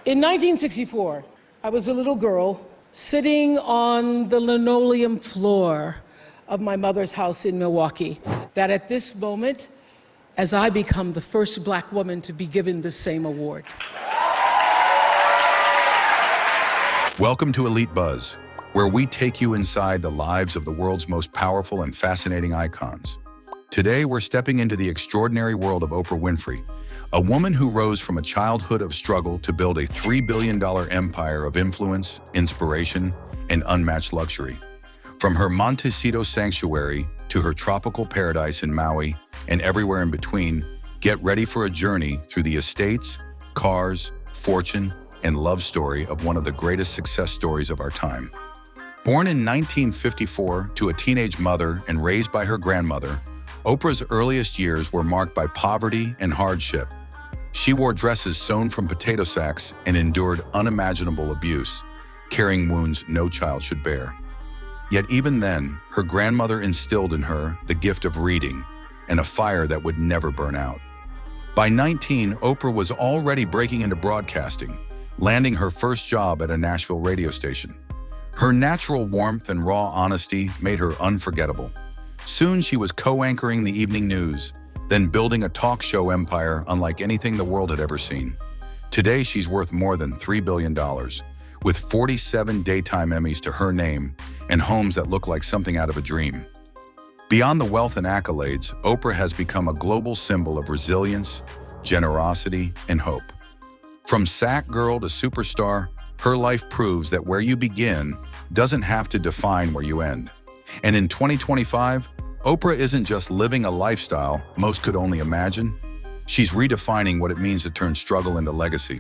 In 1964, I was a little girl sitting on the linoleum floor of my mother's house in Milwaukee, that at this moment, as I become the first Black woman to be given the same award. Welcome to EliteBuzz, where we take you inside the lives of the world's most powerful and fascinating icons. Today, we're stepping into the extraordinary world of Oprah Winfrey, a woman who rose from a childhood of struggle to build a $3 billion empire of influence, inspiration, and unmatched luxury. From her Montecito sanctuary to her tropical paradise in Maui and everywhere in between, get ready for a journey through the estates, cars, fortune, and love story of one of the greatest success stories of our time. Born in 1954 to a teenage mother and raised by her grandmother, Oprah's earliest years were marked by poverty and hardship. She wore dresses sewn from potato sacks and endured unimaginable abuse, carrying wounds no child should bear. Yet even then, her grandmother instilled in her the gift of reading and a fire that would never burn out. By 19, Oprah was already breaking into broadcasting, landing her first job at a Nashville radio station. Her natural warmth and raw honesty made her unforgettable. Soon she was co-anchoring the evening news, then building a talk show empire unlike anything the world had ever seen. Today, she's worth more than $3 billion, with 47 daytime Emmys to her name and homes that look like something out of a dream. Beyond the wealth and accolades, Oprah has become a global symbol of resilience, generosity, and hope. From sack girl to superstar, her life proves that where you begin doesn't have to define where you end. And in 2025, Oprah isn't just living a lifestyle most could only imagine. She's redefining what it means to turn struggle into legacy.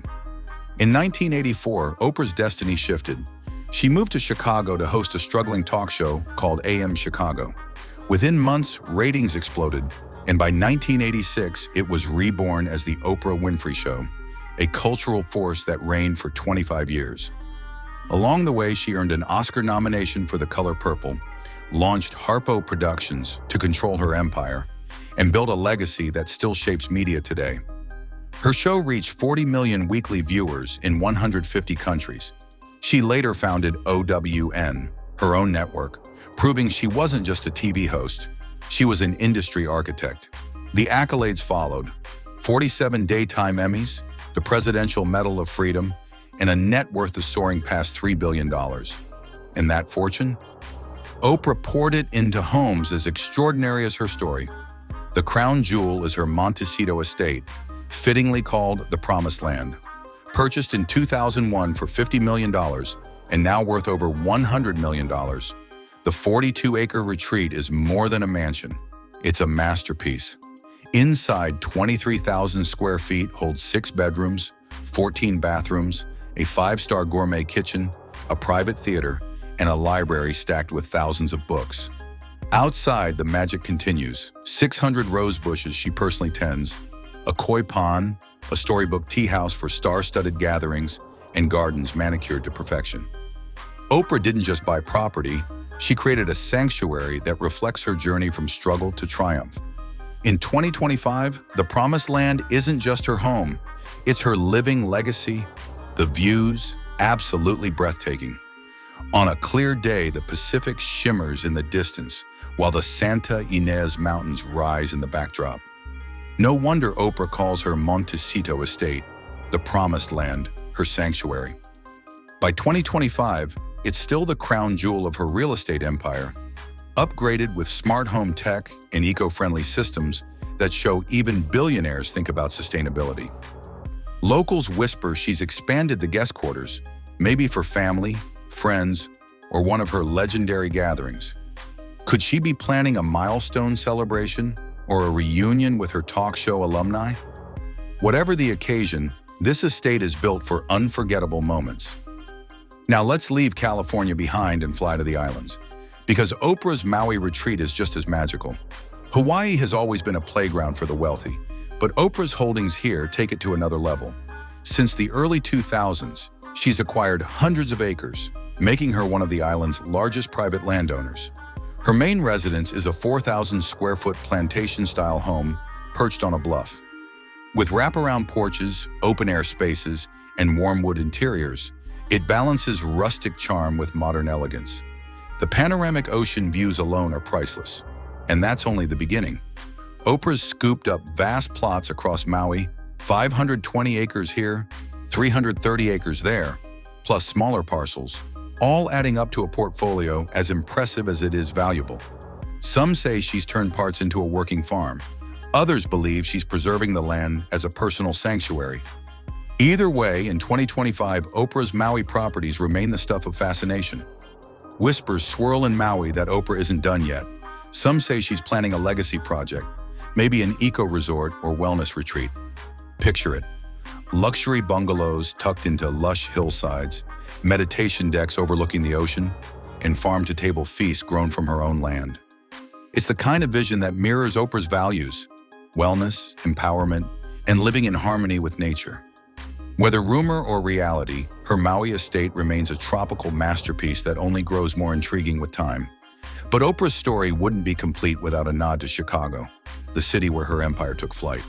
In 1984, Oprah's destiny shifted. She moved to Chicago to host a struggling talk show called AM Chicago. Within months, ratings exploded, and by 1986, it was reborn as the Oprah Winfrey Show, a cultural force that reigned for 25 years. Along the way, she earned an Oscar nomination for The Color Purple, launched Harpo Productions to control her empire, and built a legacy that still shapes media today. Her show reached 40 million weekly viewers in 150 countries. She later founded OWN, her own network, proving she wasn't just a TV host, she was an industry architect. The accolades followed: 47 daytime Emmys, the Presidential Medal of Freedom, and a net worth of soaring past $3 billion. And that fortune? Oprah poured it into homes as extraordinary as her story. The crown jewel is her Montecito Estate, fittingly called the Promised Land. Purchased in 2001 for $50 million and now worth over $100 million, the 42-acre retreat is more than a mansion. It's a masterpiece. Inside, 23,000 square feet holds 6 bedrooms, 14 bathrooms, a 5-star gourmet kitchen, a private theater, and a library stacked with thousands of books. Outside, the magic continues. 600 rose bushes she personally tends, a koi pond, a storybook tea house for star-studded gatherings, and gardens manicured to perfection. Oprah didn't just buy property, she created a sanctuary that reflects her journey from struggle to triumph. In 2025, the Promised Land isn't just her home, it's her living legacy. The views, absolutely breathtaking. On a clear day, the Pacific shimmers in the distance, while the Santa Ynez Mountains rise in the backdrop. No wonder Oprah calls her Montecito Estate, the Promised Land, her sanctuary. By 2025, it's still the crown jewel of her real estate empire, upgraded with smart home tech and eco-friendly systems that show even billionaires think about sustainability. Locals whisper she's expanded the guest quarters, maybe for family, friends, or one of her legendary gatherings. Could she be planning a milestone celebration or a reunion with her talk show alumni? Whatever the occasion, this estate is built for unforgettable moments. Now let's leave California behind and fly to the islands, because Oprah's Maui retreat is just as magical. Hawaii has always been a playground for the wealthy, but Oprah's holdings here take it to another level. Since the early 2000s, she's acquired hundreds of acres, making her one of the island's largest private landowners. Her main residence is a 4,000 square foot plantation-style home perched on a bluff. With wraparound porches, open-air spaces, and warm wood interiors, it balances rustic charm with modern elegance. The panoramic ocean views alone are priceless. And that's only the beginning. Oprah's scooped up vast plots across Maui, 520 acres here, 330 acres there, plus smaller parcels, all adding up to a portfolio as impressive as it is valuable. Some say she's turned parts into a working farm. Others believe she's preserving the land as a personal sanctuary. Either way, in 2025, Oprah's Maui properties remain the stuff of fascination. Whispers swirl in Maui that Oprah isn't done yet. Some say she's planning a legacy project, maybe an eco-resort or wellness retreat. Picture it. Luxury bungalows tucked into lush hillsides, meditation decks overlooking the ocean, and farm-to-table feasts grown from her own land. It's the kind of vision that mirrors Oprah's values: wellness, empowerment, and living in harmony with nature. Whether rumor or reality, her Maui estate remains a tropical masterpiece that only grows more intriguing with time. But Oprah's story wouldn't be complete without a nod to Chicago, the city where her empire took flight.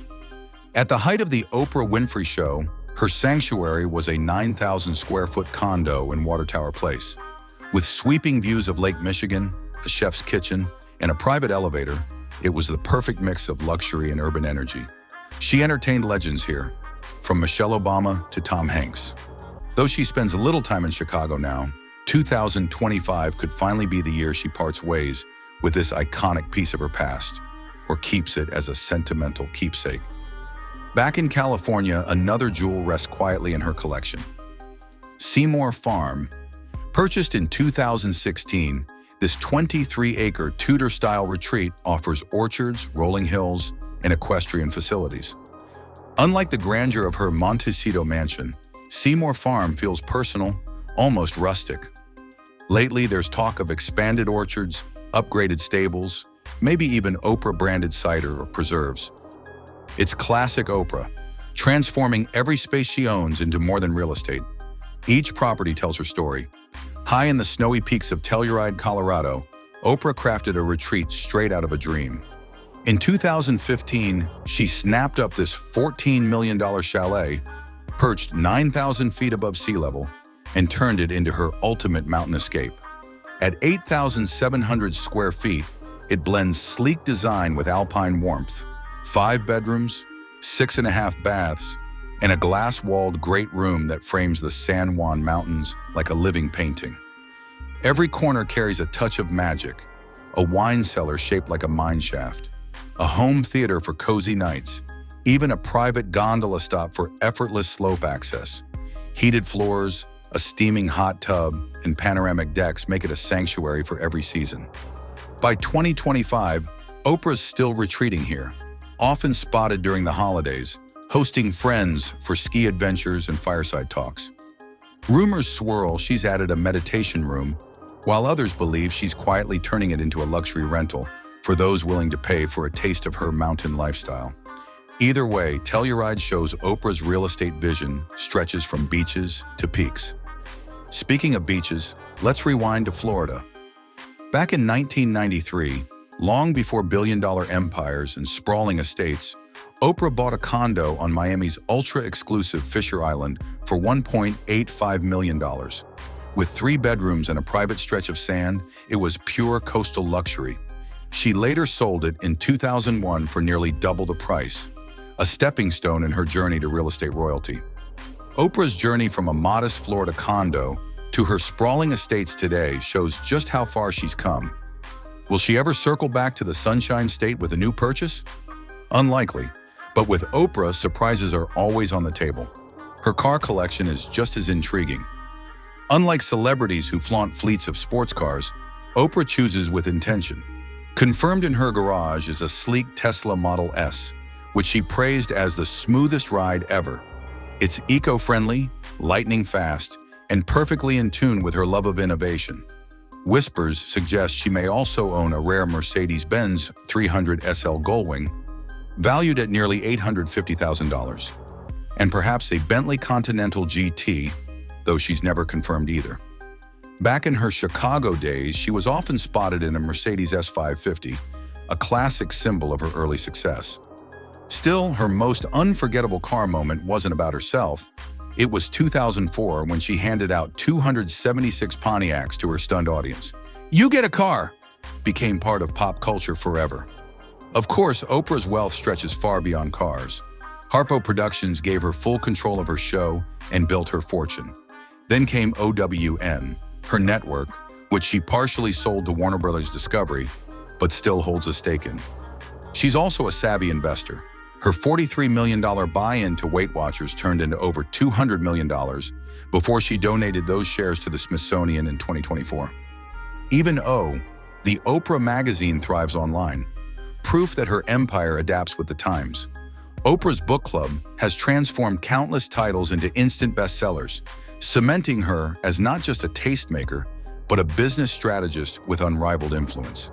At the height of the Oprah Winfrey Show, her sanctuary was a 9,000-square-foot condo in Water Tower Place. With sweeping views of Lake Michigan, a chef's kitchen, and a private elevator, it was the perfect mix of luxury and urban energy. She entertained legends here, from Michelle Obama to Tom Hanks. Though she spends little time in Chicago now, 2025 could finally be the year she parts ways with this iconic piece of her past, or keeps it as a sentimental keepsake. Back in California, another jewel rests quietly in her collection. Seymour Farm. Purchased in 2016, this 23-acre Tudor-style retreat offers orchards, rolling hills, and equestrian facilities. Unlike the grandeur of her Montecito mansion, Seymour Farm feels personal, almost rustic. Lately, there's talk of expanded orchards, upgraded stables, maybe even Oprah-branded cider or preserves. It's classic Oprah, transforming every space she owns into more than real estate. Each property tells her story. High in the snowy peaks of Telluride, Colorado, Oprah crafted a retreat straight out of a dream. In 2015, she snapped up this $14 million chalet, perched 9,000 feet above sea level, and turned it into her ultimate mountain escape. At 8,700 square feet, it blends sleek design with alpine warmth. 5 bedrooms, 6.5 baths, and a glass-walled great room that frames the San Juan Mountains like a living painting. Every corner carries a touch of magic, a wine cellar shaped like a mine shaft, a home theater for cozy nights, even a private gondola stop for effortless slope access. Heated floors, a steaming hot tub, and panoramic decks make it a sanctuary for every season. By 2025, Oprah's still retreating here, often spotted during the holidays, hosting friends for ski adventures and fireside talks. Rumors swirl she's added a meditation room, while others believe she's quietly turning it into a luxury rental for those willing to pay for a taste of her mountain lifestyle. Either way, Telluride shows Oprah's real estate vision stretches from beaches to peaks. Speaking of beaches, let's rewind to Florida. Back in 1993, long before billion-dollar empires and sprawling estates, Oprah bought a condo on Miami's ultra-exclusive Fisher Island for $1.85 million. With 3 bedrooms and a private stretch of sand, it was pure coastal luxury. She later sold it in 2001 for nearly double the price, a stepping stone in her journey to real estate royalty. Oprah's journey from a modest Florida condo to her sprawling estates today shows just how far she's come. Will she ever circle back to the Sunshine State with a new purchase? Unlikely, but with Oprah, surprises are always on the table. Her car collection is just as intriguing. Unlike celebrities who flaunt fleets of sports cars, Oprah chooses with intention. Confirmed in her garage is a sleek Tesla Model S, which she praised as the smoothest ride ever. It's eco-friendly, lightning fast, and perfectly in tune with her love of innovation. Whispers suggest she may also own a rare Mercedes-Benz 300 SL Gullwing, valued at nearly $850,000, and perhaps a Bentley Continental GT, though she's never confirmed either. Back in her Chicago days, she was often spotted in a Mercedes S550, a classic symbol of her early success. Still, her most unforgettable car moment wasn't about herself. It was 2004 when she handed out 276 Pontiacs to her stunned audience. "You get a car!" became part of pop culture forever. Of course, Oprah's wealth stretches far beyond cars. Harpo Productions gave her full control of her show and built her fortune. Then came OWN, her network, which she partially sold to Warner Brothers Discovery, but still holds a stake in. She's also a savvy investor. Her $43 million buy-in to Weight Watchers turned into over $200 million before she donated those shares to the Smithsonian in 2024. Even the Oprah magazine thrives online, proof that her empire adapts with the times. Oprah's book club has transformed countless titles into instant bestsellers, cementing her as not just a tastemaker, but a business strategist with unrivaled influence.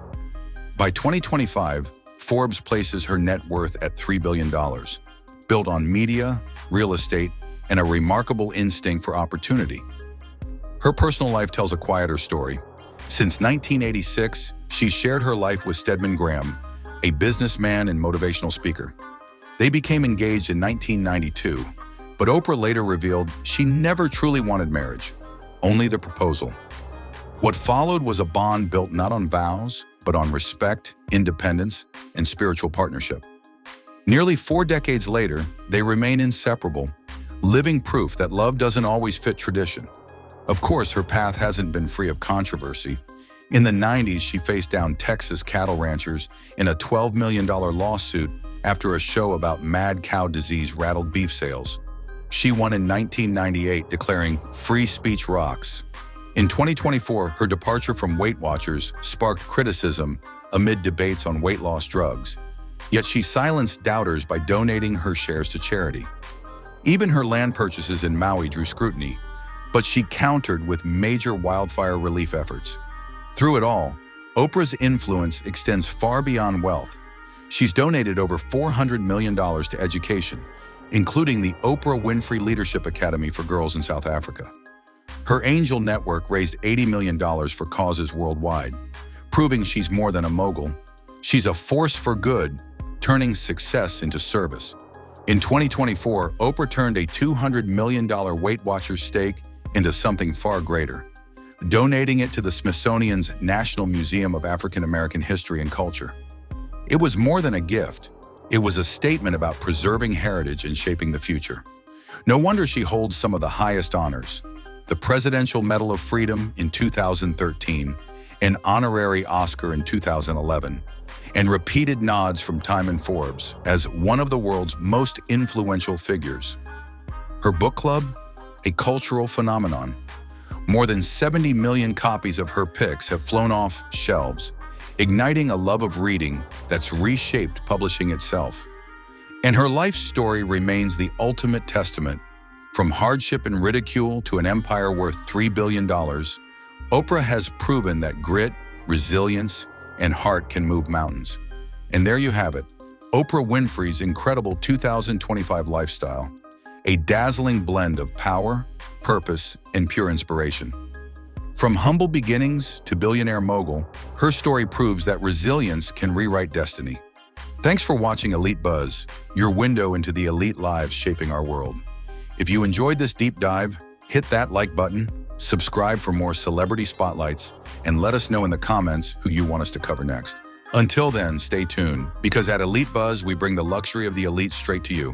By 2025, Forbes places her net worth at $3 billion, built on media, real estate, and a remarkable instinct for opportunity. Her personal life tells a quieter story. Since 1986, she shared her life with Stedman Graham, a businessman and motivational speaker. They became engaged in 1992, but Oprah later revealed she never truly wanted marriage, only the proposal. What followed was a bond built not on vows, but on respect, independence, and spiritual partnership. Nearly 4 decades later, they remain inseparable, living proof that love doesn't always fit tradition. Of course, her path hasn't been free of controversy. In the 90s, she faced down Texas cattle ranchers in a $12 million lawsuit after a show about mad cow disease rattled beef sales. She won in 1998, declaring "Free speech rocks." In 2024, her departure from Weight Watchers sparked criticism amid debates on weight loss drugs. Yet she silenced doubters by donating her shares to charity. Even her land purchases in Maui drew scrutiny, but she countered with major wildfire relief efforts. Through it all, Oprah's influence extends far beyond wealth. She's donated over $400 million to education, including the Oprah Winfrey Leadership Academy for Girls in South Africa. Her angel network raised $80 million for causes worldwide, proving she's more than a mogul. She's a force for good, turning success into service. In 2024, Oprah turned a $200 million Weight Watchers stake into something far greater, donating it to the Smithsonian's National Museum of African American History and Culture. It was more than a gift. It was a statement about preserving heritage and shaping the future. No wonder she holds some of the highest honors: the Presidential Medal of Freedom in 2013, an honorary Oscar in 2011, and repeated nods from Time and Forbes as one of the world's most influential figures. Her book club? A cultural phenomenon. More than 70 million copies of her picks have flown off shelves, igniting a love of reading that's reshaped publishing itself. And her life story remains the ultimate testament. From hardship and ridicule to an empire worth $3 billion, Oprah has proven that grit, resilience, and heart can move mountains. And there you have it, Oprah Winfrey's incredible 2025 lifestyle, a dazzling blend of power, purpose, and pure inspiration. From humble beginnings to billionaire mogul, her story proves that resilience can rewrite destiny. Thanks for watching EliteBuzz, your window into the elite lives shaping our world. If you enjoyed this deep dive, hit that like button, subscribe for more celebrity spotlights, and let us know in the comments who you want us to cover next. Until then, stay tuned, because at EliteBuzz, we bring the luxury of the elite straight to you.